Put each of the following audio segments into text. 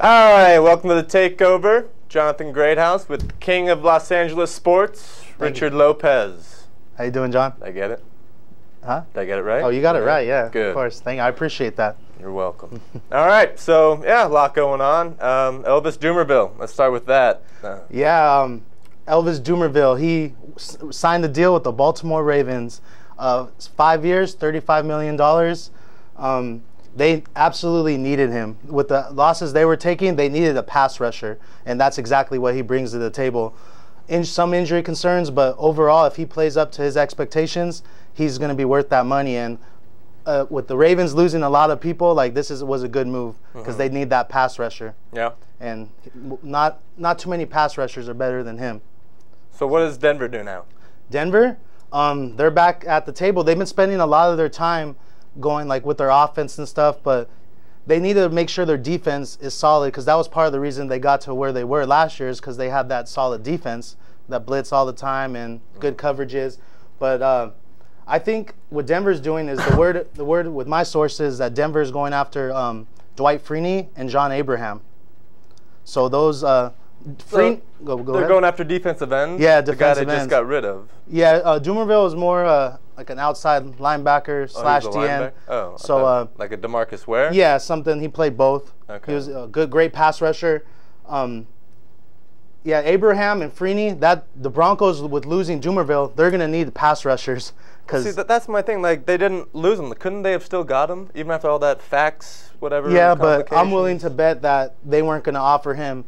All right, welcome to the takeover. Jonathan Greathouse with King of Los Angeles Sports, Richard Lopez. How you doing, John? Did I get it? Huh? Did I get it right? Oh, you got it right, yeah. Good. Of course. Thank you. I appreciate that. You're welcome. All right, so yeah, a lot going on. Elvis Dumervil, let's start with that. Elvis Dumervil, he signed the deal with the Baltimore Ravens. 5 years, $35 million. They absolutely needed him. With the losses they were taking, they needed a pass rusher, and that's exactly what he brings to the table. Some injury concerns, but overall, if he plays up to his expectations, he's going to be worth that money. And with the Ravens losing a lot of people, like was a good move because they need that pass rusher. Yeah. And not too many pass rushers are better than him. So what does Denver do now? Denver, they're back at the table. They've been spending a lot of their time going like with their offense and stuff, but they need to make sure their defense is solid because that was part of the reason they got to where they were last year is because they had that solid defense that blitz all the time and good coverages. But I think what Denver's doing is the word with my sources that Denver's going after Dwight Freeney and John Abraham. So those they're going after defensive ends? Yeah, the defensive guy they just got rid of. Yeah, Dumervil is more like an outside linebacker slash DN. Oh, so like a DeMarcus Ware? Yeah, something. He played both. Okay. He was a great pass rusher. Yeah, Abraham and Freeney, the Broncos with losing Dumervil, they're going to need pass rushers. See, that's my thing. Like, they didn't lose him. Couldn't they have still got him, even after all that fax, whatever? Yeah, but I'm willing to bet that they weren't going to offer him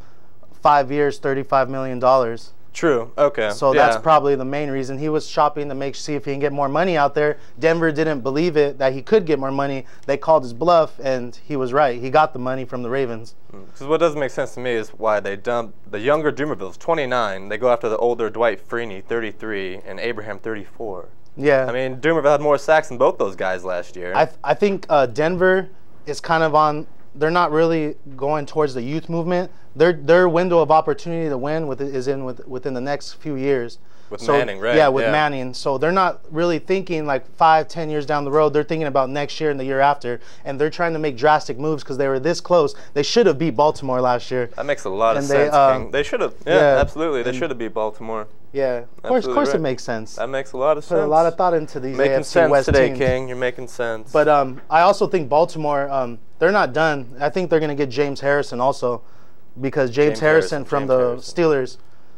5 years, $35 million. True. Okay. So that's probably the main reason. He was shopping to see if he can get more money out there. Denver didn't believe it, that he could get more money. They called his bluff, and he was right. He got the money from the Ravens. Because what doesn't make sense to me is why they dumped the younger Dumerville's 29. They go after the older Dwight Freeney, 33, and Abraham, 34. Yeah. I mean, Dumerville had more sacks than both those guys last year. I think Denver is kind of on. They're not really going towards the youth movement. Their window of opportunity to win within the next few years. With Manning, right? Yeah, with Manning. So they're not really thinking like 5-10 years down the road. They're thinking about next year and the year after, and they're trying to make drastic moves because they were this close. They should have beat Baltimore last year. That makes a lot of sense, King. They should have. Yeah, absolutely. They should have beat Baltimore. Yeah, of course it makes sense. That makes a lot of sense. Put a lot of thought into these making AFC sense West today, teams. King. You're making sense. But I also think Baltimore, they're not done. I think they're going to get James Harrison also, because James Harrison from the Steelers.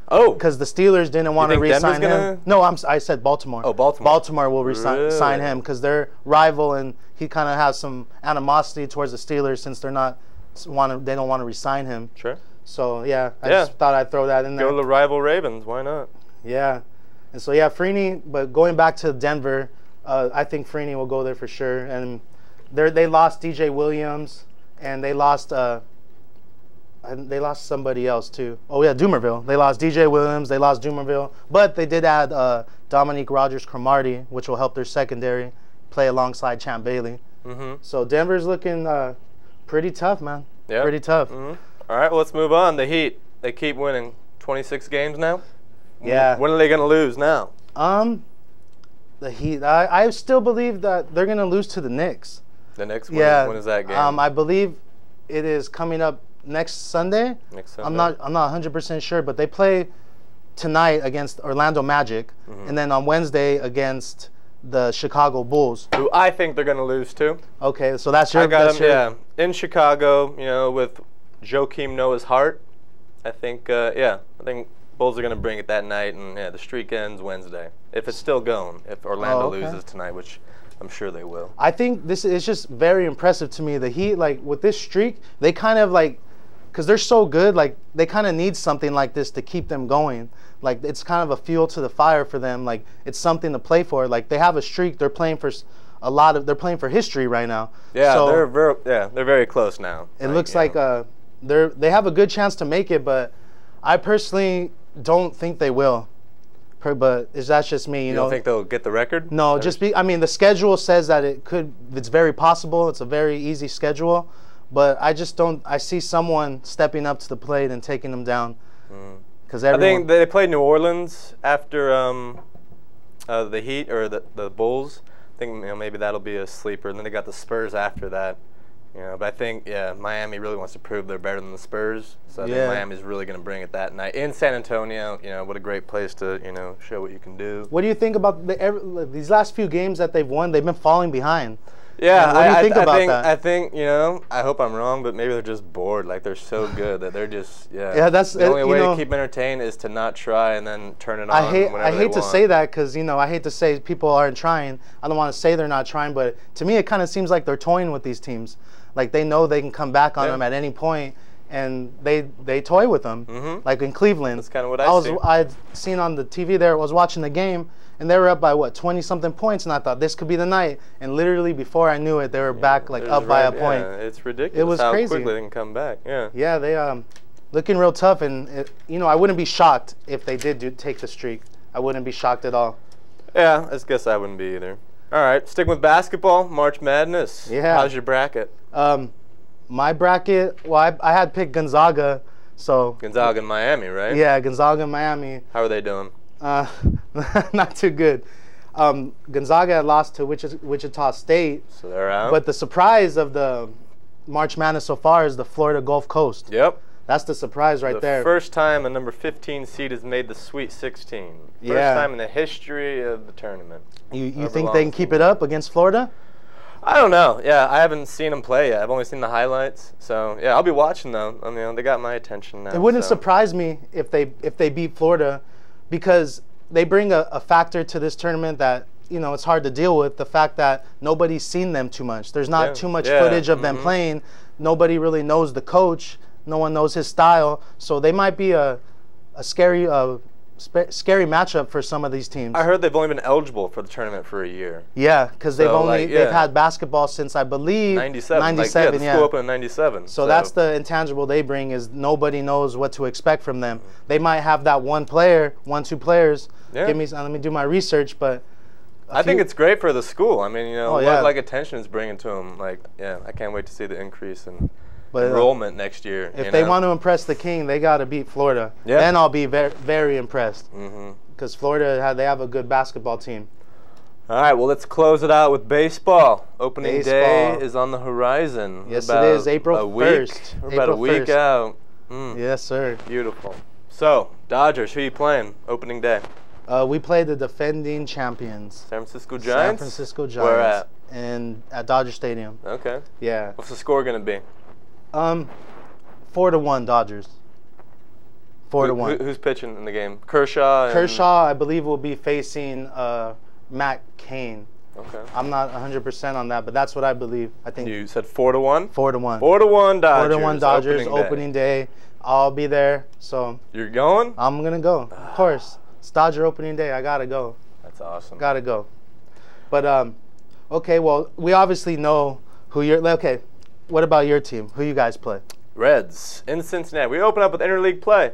Oh, because the Steelers didn't want to re-sign him. No, I said Baltimore. Oh, Baltimore. Baltimore will sign him because they're rival, and he kind of has some animosity towards the Steelers since they don't want to re-sign him. Sure. So yeah, I just thought I'd throw that in there. Go to the rival Ravens. Why not? Yeah, and so yeah, Freeney. But going back to Denver, I think Freeney will go there for sure. And they lost DJ Williams, and they lost somebody else too. Oh yeah, Dumervil. They lost DJ Williams. They lost Dumervil, but they did add Dominique Rodgers-Cromartie, which will help their secondary play alongside Champ Bailey. So Denver's looking pretty tough, man. Yeah, pretty tough. All right, well, let's move on. The Heat. They keep winning 26 games now. Yeah. When are they going to lose now? The Heat. I still believe that they're going to lose to the Knicks. The Knicks? When is that game? I believe it is coming up next Sunday. Next Sunday. I'm not 100% sure, but they play tonight against Orlando Magic, and then on Wednesday against the Chicago Bulls, who I think they're going to lose to. Okay, so that's your. I got them. Yeah, in Chicago, with Joakim Noah's heart. I think I think Bulls are going to bring it that night, and the streak ends Wednesday if it's still going. If Orlando loses tonight, which I'm sure they will. I think this is just very impressive to me. The Heat, like with this streak, they kind of like, because they're so good, like they kind of need something like this to keep them going. Like it's kind of a fuel to the fire for them. Like it's something to play for. Like they have a streak. They're playing for they're playing for history right now. Yeah, so they're very close now. It looks like they have a good chance to make it, but I personally don't think they will. But that's just me. You know, don't think they'll get the record? No, I mean, the schedule says that it's very possible. It's a very easy schedule, but I just don't. I see someone stepping up to the plate and taking them down. Because I think they played New Orleans after the Heat or the Bulls. I think maybe that'll be a sleeper. And then they got the Spurs after that. You know, but I think, yeah, Miami really wants to prove they're better than the Spurs. So I think Miami's really going to bring it that night. In San Antonio, you know, what a great place to, you know, show what you can do. What do you think about these last few games that they've won? They've been falling behind. Yeah, what do you think about that? I think, you know, I hope I'm wrong, but maybe they're just bored. Like, they're so good that they're just, Yeah, that's the only way to keep entertained is to not try and then turn it on. I hate to say that because, you know, I hate to say people aren't trying. I don't want to say they're not trying, but to me it kind of seems like they're toying with these teams. Like, they know they can come back on them at any point, and they toy with them. Like in Cleveland. That's kind of what I see. I'd seen on the TV there, I was watching the game, and they were up by, what, 20-something points, and I thought this could be the night. And literally before I knew it, they were back, like, up by a point. Yeah, it's ridiculous it was how crazy. quickly they can come back. Yeah. Yeah, they looking real tough, and, you know, I wouldn't be shocked if they did take the streak. I wouldn't be shocked at all. Yeah, I guess I wouldn't be either. All right, sticking with basketball, March Madness. Yeah. How's your bracket? My bracket, well, I had picked Gonzaga, so. Gonzaga and Miami, right? Yeah, Gonzaga and Miami. How are they doing? Not too good. Gonzaga had lost to Wichita State. So they're out. But the surprise of the March Madness so far is the Florida Gulf Coast. Yep. That's the surprise right there. The first time a number 15 seed has made the Sweet 16. First time in the history of the tournament. You think they can keep it up against Florida? I don't know. Yeah, I haven't seen them play yet. I've only seen the highlights. So yeah, I'll be watching though. I mean, they got my attention now. It wouldn't surprise me if they beat Florida, because they bring a factor to this tournament that, you know, it's hard to deal with. The fact that nobody's seen them too much. There's not too much footage of them playing. Nobody really knows the coach. No one knows his style. So they might be a scary scary matchup for some of these teams. I heard they've only been eligible for the tournament for a year. Yeah, because they've had basketball since, I believe, 97. The school opened in 97. So that's the intangible they bring, is nobody knows what to expect from them. They might have that one player, two players. Yeah. Let me do my research, but I think it's great for the school. I mean, you know, what like attention is bringing to them. Like, yeah, I can't wait to see the increase in enrollment next year. If they want to impress the king, they got to beat Florida. Yeah. Then I'll be very, very impressed. Because Florida, they have a good basketball team. All right, well, let's close it out with baseball. Opening day is on the horizon. Yes, it is. April 1st. We're about a week out. Yes, sir. Beautiful. So, Dodgers, who are you playing opening day? We play the defending champions. San Francisco Giants? San Francisco Giants. Where at? At Dodger Stadium. Okay. Yeah. What's the score going to be? 4-1 Dodgers. 4-1. Who's pitching in the game? Kershaw? Kershaw, I believe, will be facing Matt Cain. Okay. I'm not 100% on that, but that's what I believe. I think you said 4-1? 4-1. 4-1 Dodgers. 4-1 Dodgers. Opening day. I'll be there. So you're going? I'm gonna go. Of course. It's Dodger opening day. I gotta go. That's awesome. Gotta go. But okay. Well, we obviously know who you're. Okay. What about your team? Who you guys play? Reds in Cincinnati. We open up with interleague play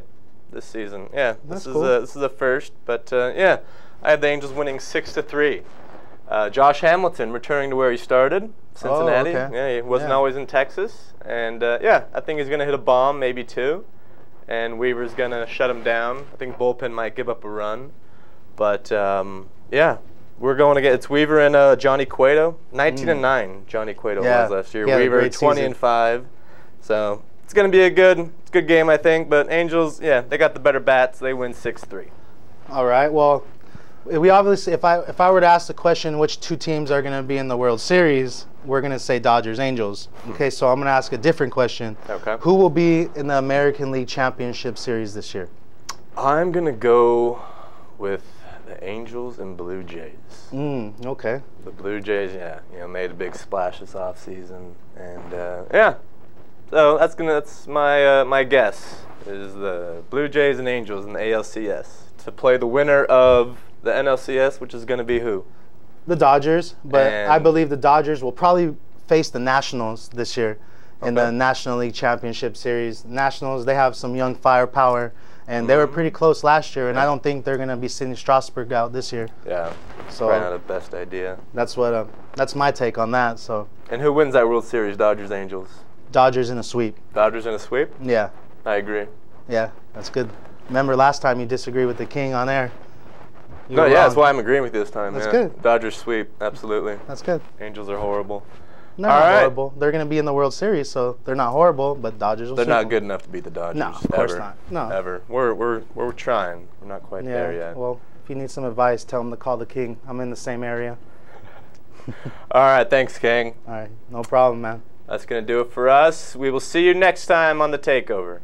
this season. Yeah, this is a first. But yeah, I have the Angels winning 6-3. Josh Hamilton returning to where he started, Cincinnati. Oh, okay. Yeah, he wasn't always in Texas, and yeah, I think he's gonna hit a bomb, maybe two, and Weaver's gonna shut him down. I think bullpen might give up a run, but yeah. We're going to get it's Weaver and Johnny Cueto. 19-9 Johnny Cueto was last year. Weaver 20-5. So it's going to be a good game, I think. But Angels, yeah, they got the better bats. They win 6-3. All right. Well, we obviously, if I were to ask the question, which two teams are going to be in the World Series, we're going to say Dodgers, Angels. Okay. So I'm going to ask a different question. Okay. Who will be in the American League Championship Series this year? I'm going to go with the Angels and Blue Jays. Okay. The Blue Jays, yeah, made a big splash this offseason, and yeah. So that's my guess is the Blue Jays and Angels in the ALCS to play the winner of the NLCS, which is going to be who? The Dodgers, but I believe the Dodgers will probably face the Nationals this year in the National League Championship Series. Nationals, they have some young firepower. And they were pretty close last year, and I don't think they're going to be sending Strasburg out this year. Yeah, so probably not the best idea. That's what that's my take on that. So. And who wins that World Series? Dodgers, Angels. Dodgers in a sweep. Dodgers in a sweep? Yeah. I agree. Yeah, that's good. Remember last time you disagreed with the King on air. That's why I'm agreeing with you this time. That's good. Dodgers sweep, absolutely. That's good. Angels are horrible. They're not horrible. They're going to be in the World Series, so they're not horrible. But Dodgers will. They're not good enough to beat the Dodgers. No, of course not. No, ever. We're trying. We're not quite there yet. Well, if you need some advice, tell him to call the King. I'm in the same area. All right, thanks, King. All right, no problem, man. That's gonna do it for us. We will see you next time on the Takeover.